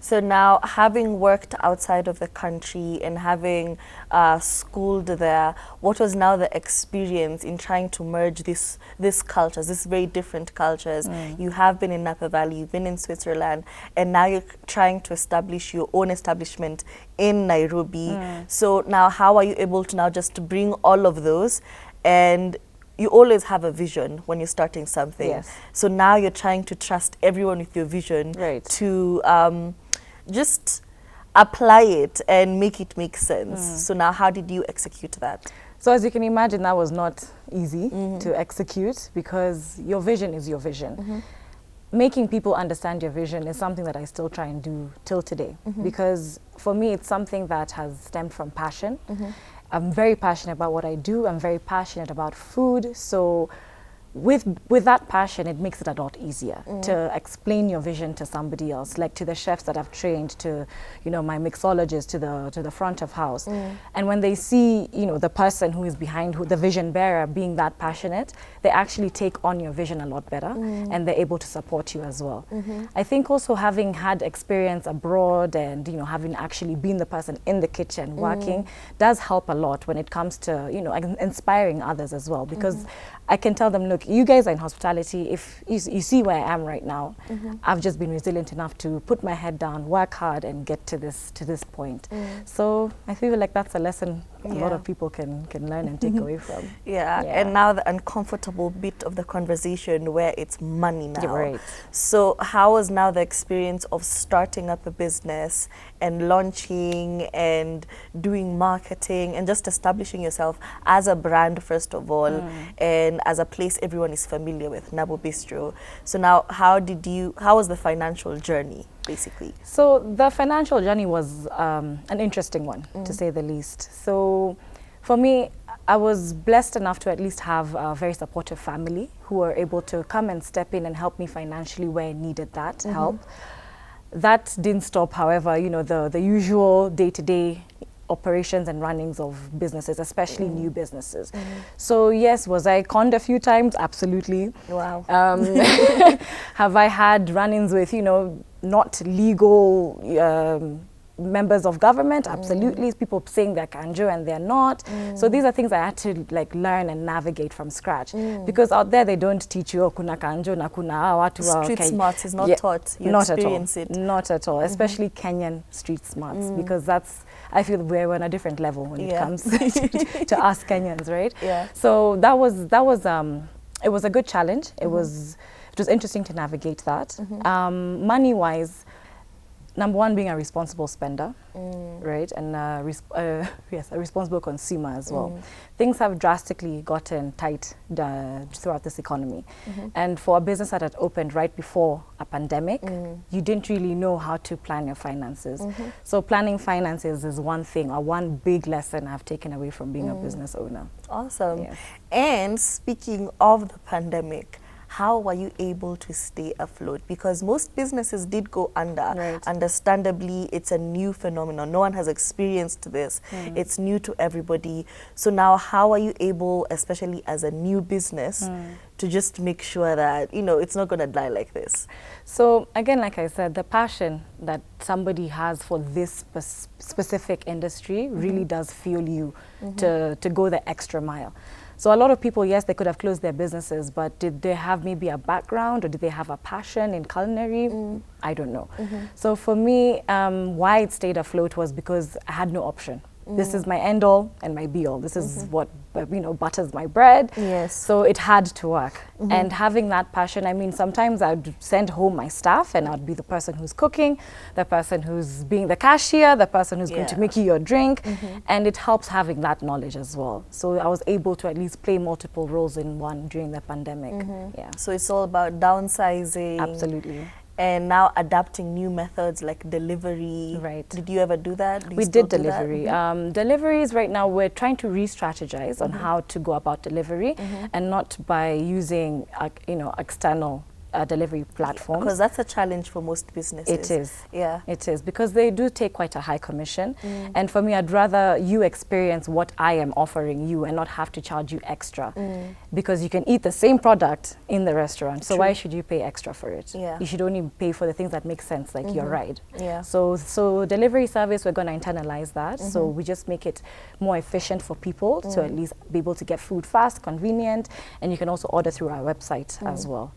So now, having worked outside of the country and having schooled there, what was now the experience in trying to merge these cultures, these very different cultures? You have been in Napa Valley, you've been in Switzerland, and now you're trying to establish your own establishment in Nairobi. So now, how are you able to now just bring all of those? And you always have a vision when you're starting something. Yes. So now you're trying to trust everyone with your vision Right. to just apply it and make it make sense. So now, how did you execute that? So as you can imagine, that was not easy to execute, because your vision is your vision. Making people understand your vision is something that I still try and do till today, because for me it's something that has stemmed from passion. I'm very passionate about what I do. I'm very passionate about food. So with that passion, it makes it a lot easier to explain your vision to somebody else, like to the chefs that I've trained, to my mixologists, to the front of house. And when they see the person who is behind, the vision bearer, being that passionate, they actually take on your vision a lot better, and they're able to support you as well. I think also having had experience abroad and having actually been the person in the kitchen working does help a lot when it comes to inspiring others as well, because I can tell them, look, you guys are in hospitality. If you see where I am right now, I've just been resilient enough to put my head down, work hard, and get to this point. So I feel like that's a lesson a lot of people can learn and take away from. Yeah, and now the uncomfortable bit of the conversation where it's money now. Right. So how was now the experience of starting up a business and launching and doing marketing and just establishing yourself as a brand, first of all, and as a place everyone is familiar with, Nabo Bistro. So now, how was the financial journey, basically? So the financial journey was an interesting one, to say the least. So for me, I was blessed enough to at least have a very supportive family who were able to come and step in and help me financially where I needed that help. That didn't stop, however, the usual day-to-day operations and runnings of businesses, especially new businesses. So yes, was I conned a few times? Absolutely. Wow. Have I had run-ins with, not legal members of government? Absolutely. People saying they're kanjo and they're not. So these are things I had to learn and navigate from scratch, because out there they don't teach you kuna kanjo na kuna watu wa Street smarts is not taught. You not experience at all. it. Not at all, especially Kenyan street smarts, because I feel we're on a different level when it comes to us Kenyans, right? Yeah. So that was it was a good challenge. It was interesting to navigate that. Money wise, number one, being a responsible spender, right, and a responsible consumer as well. Things have drastically gotten tight throughout this economy, and for a business that had opened right before a pandemic, you didn't really know how to plan your finances. So planning finances is one thing, or one big lesson I've taken away from being a business owner. Awesome. Yes. And speaking of the pandemic, how were you able to stay afloat? Because most businesses did go under. Right. Understandably, it's a new phenomenon. No one has experienced this. It's new to everybody. So now, how are you able, especially as a new business, to just make sure that, it's not going to die like this? So again, like I said, the passion that somebody has for this specific industry really does fuel you to go the extra mile. So a lot of people, yes, they could have closed their businesses, but did they have maybe a background, or did they have a passion in culinary? I don't know. So for me, why it stayed afloat was because I had no option. This is my end all and my be all. This is what butters my bread. Yes. So it had to work. And having that passion, I mean, sometimes I'd send home my staff and I'd be the person who's cooking, the person who's being the cashier, the person who's going to make you your drink. And it helps having that knowledge as well. So I was able to at least play multiple roles in one during the pandemic. Yeah. So it's all about downsizing. Absolutely. And now adapting new methods like delivery. Right. Did you ever do that? We did delivery. Deliveries right now, we're trying to re-strategize on how to go about delivery, and not by using external delivery platforms. Because that's a challenge for most businesses. It is. Yeah. It is, because they do take quite a high commission. And for me, I'd rather you experience what I am offering you and not have to charge you extra. Because you can eat the same product in the restaurant. So why should you pay extra for it? Yeah. You should only pay for the things that make sense, like your ride. Yeah. So delivery service, we're going to internalize that. So we just make it more efficient for people to at least be able to get food fast, convenient, and you can also order through our website as well.